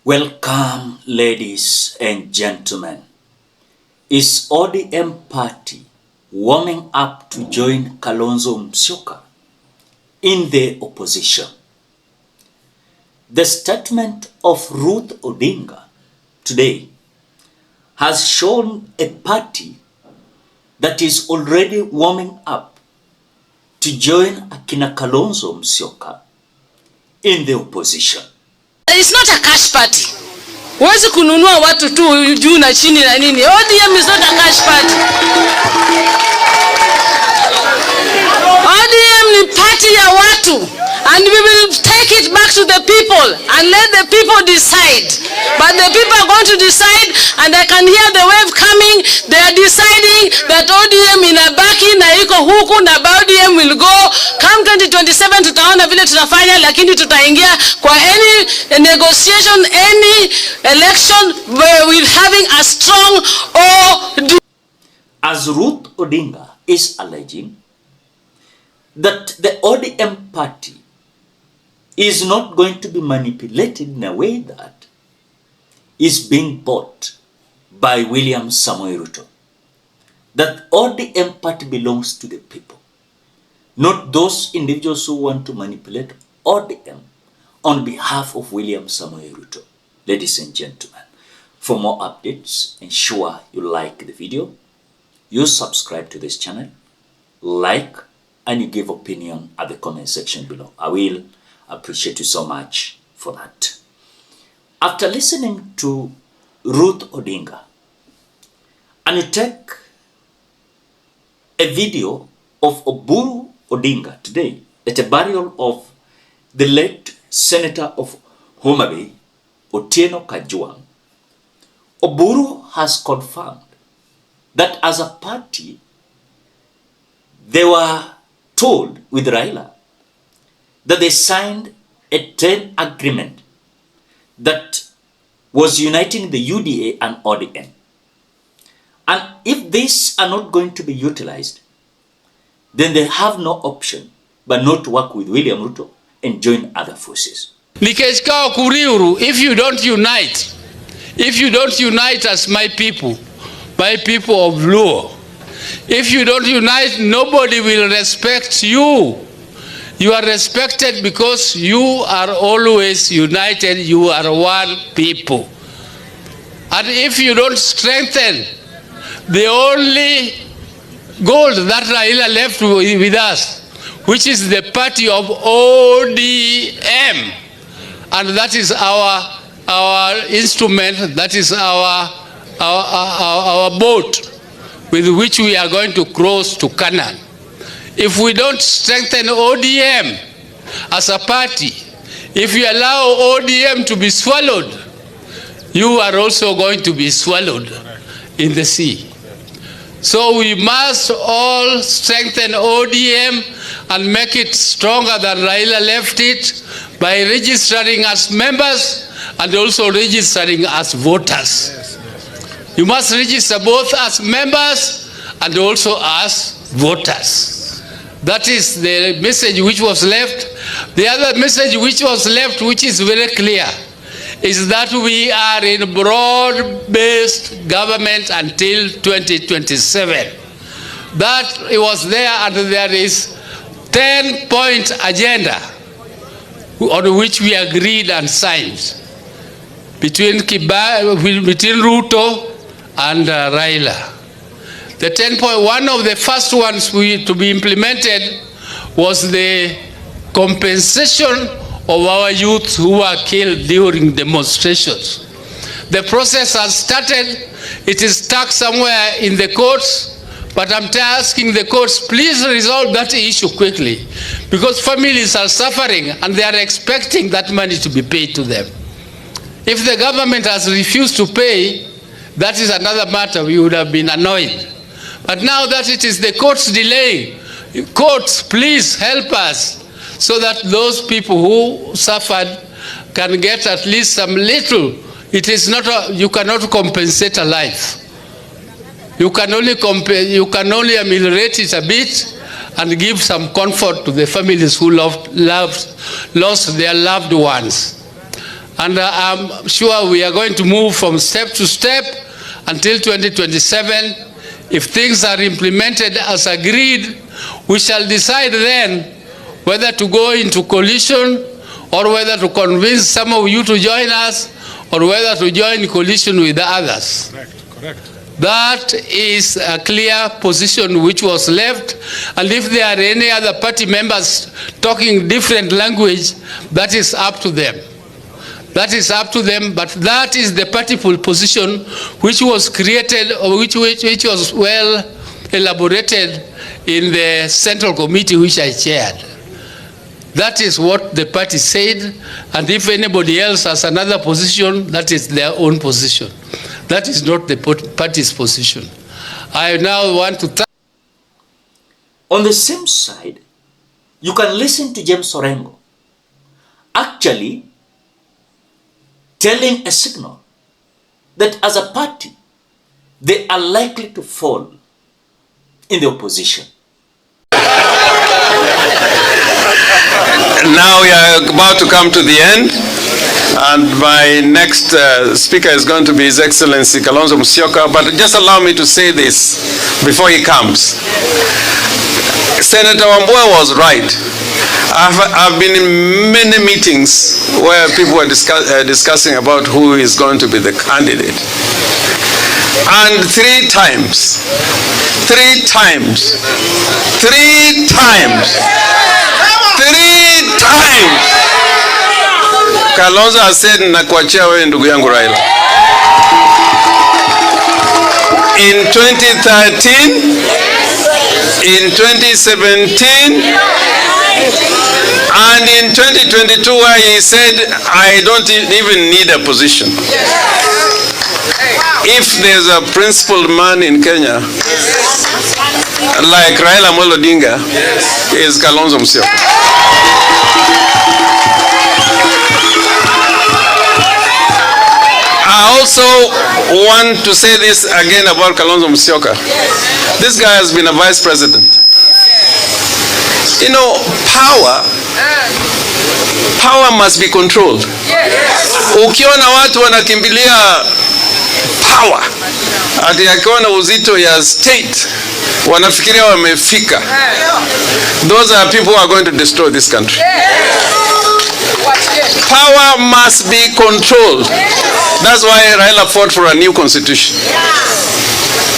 Welcome, ladies and gentlemen. Is ODM party warming up to join KALONZO in the opposition? The statement of Ruth Odinga today has shown a party that is already warming up to join akina KALONZO in the opposition. It's not a cash party. Huwezi kununua watu tu juu na chini na nini. ODM is not a cash party. ODM ni party ya watu, and we will take it back to the people and let the people decide. But the people are going to decide, and I can hear the wave coming. They are deciding that ODM inabaki na iko huku na ODM will go. Come 2027 tutaona vile tutafanya, lakini tutaingia kwa any negotiation, any election where we're having a strong ODM. As Ruth Odinga is alleging that the ODM party is not going to be manipulated in a way that is being bought by William Samoei Ruto. That ODM party belongs to the people, not those individuals who want to manipulate ODM on behalf of William Samoei Ruto. Ladies and gentlemen, for more updates, ensure you like the video, you subscribe to this channel, like, and you give opinion at the comment section below. I will appreciate you so much for that. After listening to Ruth Odinga, and you take a video of Oburu Odinga today at a burial of the late Senator of Homa Bay, Otieno Kajwang, Oburu has confirmed that as a party, they were told with Raila that they signed a 10 agreement that was uniting the UDA and ODM. And if these are not going to be utilized, then they have no option but not to work with William Ruto and join other forces. Nikeshika kuriuru, if you don't unite as my people of Luo, if you don't unite, nobody will respect you. You are respected because you are always united. You are one people. And if you don't strengthen the only gold that Raila left with us, which is the party of ODM, and that is our instrument, that is our boat with which we are going to cross to Canaan. If we don't strengthen ODM as a party, if you allow ODM to be swallowed, you are also going to be swallowed in the sea. So we must all strengthen ODM and make it stronger than Raila left it by registering as members and also registering as voters. You must register both as members and also as voters. That is the message which was left. The other message which was left, which is very clear, is that we are in broad-based government until 2027. That it was there, and there is 10-point agenda on which we agreed and signed between Ruto and Raila. The 10-point, one of the first ones to be implemented was the compensation of our youth who were killed during demonstrations. The process has started. It is stuck somewhere in the courts, but I'm asking the courts, please resolve that issue quickly, because families are suffering and they are expecting that money to be paid to them. If the government has refused to pay, that is another matter. We would have been annoyed. But now that it is the courts delaying, courts, please help us so that those people who suffered can get at least some little. It is not you cannot compensate a life. You can only ameliorate it a bit and give some comfort to the families who lost their loved ones. And I'm sure we are going to move from step to step until 2027. If things are implemented as agreed, we shall decide then whether to go into coalition or whether to convince some of you to join us or whether to join coalition with others. Correct. That is a clear position which was left, and if there are any other party members talking different language, that is up to them. That is up to them, but that is the party position which was created, or which was well elaborated in the Central Committee which I chaired. That is what the party said, and if anybody else has another position, that is their own position. That is not the party's position. I now want to thank. On the same side, you can listen to James Orengo actually telling a signal that as a party, they are likely to fall in the opposition. Now we are about to come to the end, and my next speaker is going to be His Excellency KALONZO Musyoka, but just allow me to say this before he comes. Senator Wambua was right. I've been in many meetings where people were discussing about who is going to be the candidate. And three times, Kalonzo has said, nakuachia wewe ndugu yangu Raila. In 2013, in 2017, and in 2022, where he said, I don't even need a position. If there's a principled man in Kenya, like Raila Amolo Odinga, is KALONZO Musyoka. I also want to say this again about KALONZO Musyoka. This guy has been a vice president. You know, power must be controlled. Ukiona watu wanakimbilia power, ati akiona uzito ya state, wanafikiria wamefika. Those are people who are going to destroy this country. Power must be controlled. That's why Raila fought for a new constitution,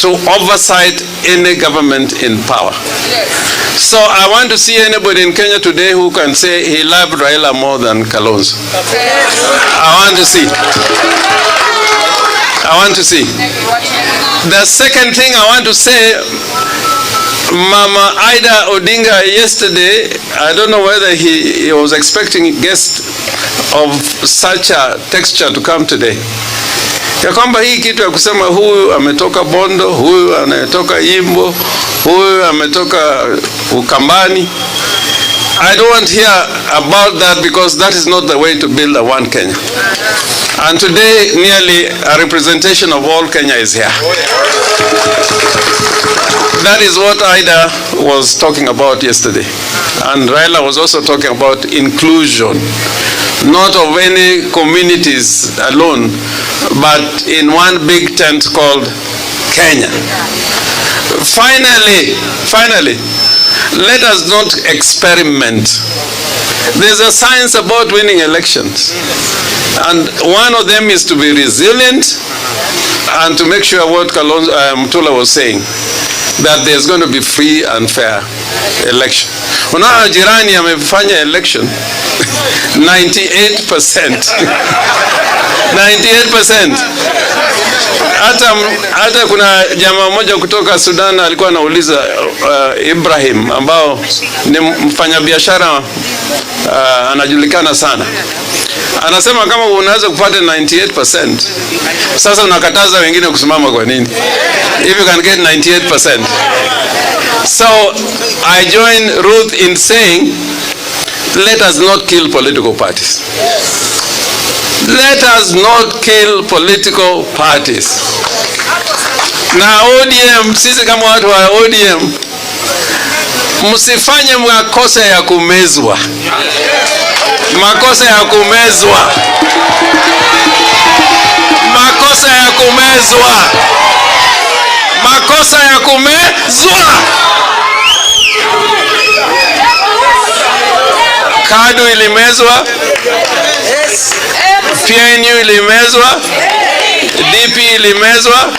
to oversight any government in power. So I want to see anybody in Kenya today who can say he loved Raila more than KALONZO. I want to see. The second thing I want to say, Mama Ida Odinga yesterday, I don't know whether he was expecting guests of such a texture to come today. Ya kwamba hii kitu ya kusema huyu ametoka Bondo, huyu anatoka Imbo, huyu ametoka Ukambani. I don't want to hear about that, because that is not the way to build a one Kenya. And today, nearly a representation of all Kenya is here. That is what Ida was talking about yesterday. And Raila was also talking about inclusion, not of any communities alone, but in one big tent called Kenya. Finally, let us not experiment. There's a science about winning elections, and one of them is to be resilient and to make sure what Mutula was saying, that there's going to be free and fair election. Unaona jirani amefanya election 98%. 98%. Hata kuna jamaa mmoja kutoka Sudan alikuwa anauliza Ibrahim, ambao ni mfanyabiashara anajulikana sana. Anasema kama unaweza kupata 98%, sasa unakataza wengine kusimama kwa nini? If you can get 98%. So I join Ruth in saying, let us not kill political parties. Let us not kill political parties. Na ODM, sisi kama watu wa ODM, msifanye makosa ya kumezwa. Makosa ya kumezwa. kumezwa. Makosa ya kumezwa. KADU ilimezwa, PNU ilimezwa, DP ilimezwa,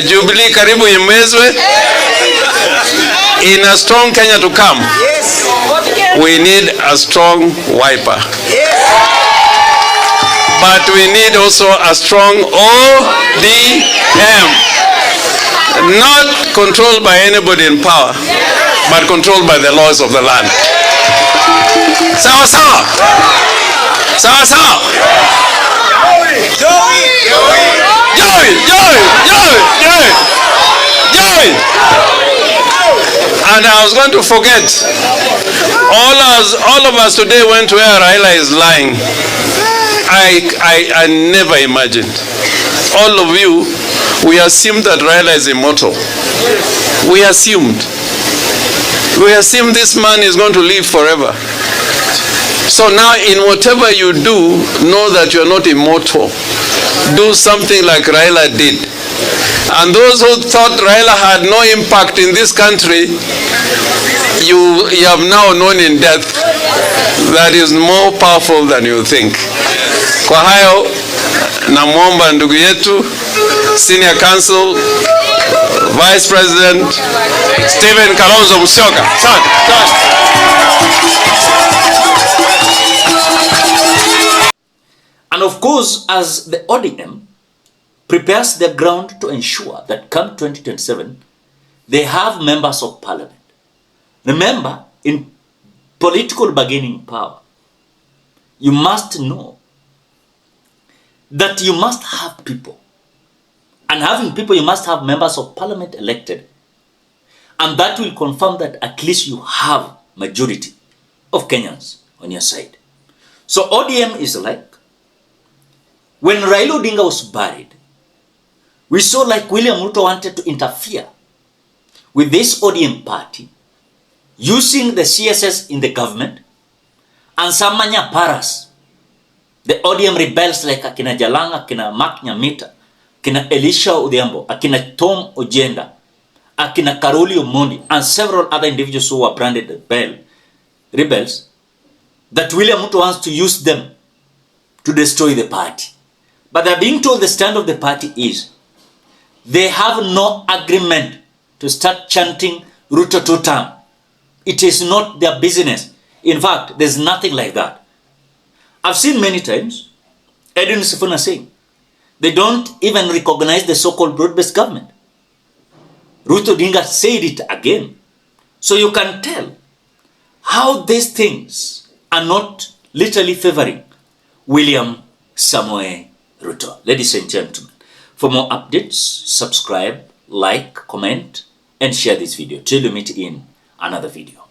Jubilee karibu imezwe. In a strong Kenya to come, we need a strong wiper. But we need also a strong ODM. Not controlled by anybody in power, but controlled by the laws of the land. Sawa sawa. Sawa sawa. Joy. And I was going to forget, all of us today went to where Raila is lying. I never imagined. All of you, we assumed that Raila is immortal. We assumed this man is going to live forever. So now in whatever you do, know that you're not immortal. Do something like Raila did. And those who thought Raila had no impact in this country, you have now known in death that is more powerful than you think. Kwa hayo, namwomba ndugu yetu, Senior Counsel, Vice President, Stephen Kalonzo Musyoka. And of course, as the ODM prepares the ground to ensure that come 2027, they have members of parliament. Remember, in political bargaining power, you must know that you must have people. And having people, you must have members of parliament elected. And that will confirm that at least you have majority of Kenyans on your side. So ODM is like, when Raila Odinga was buried, we saw like William Ruto wanted to interfere with this ODM party using the CSS in the government and some manya paras. The ODM rebels like akina Jalanga, akina Mark Nyamita, akina Elisha Odhiambo, akina Tom Ojenda, akina Karoli Omondi, and several other individuals who were branded rebels, that William Ruto wants to use them to destroy the party. But they're being told the stand of the party is they have no agreement to start chanting Ruto 2-term. It is not their business. In fact, there's nothing like that. I've seen many times Edwin Sifuna saying they don't even recognize the so-called broad-based government. Ruto Odinga said it again. So you can tell how these things are not literally favoring William Samoei Ruto. Ladies and gentlemen, for more updates, subscribe, like, comment, and share this video till you meet in another video.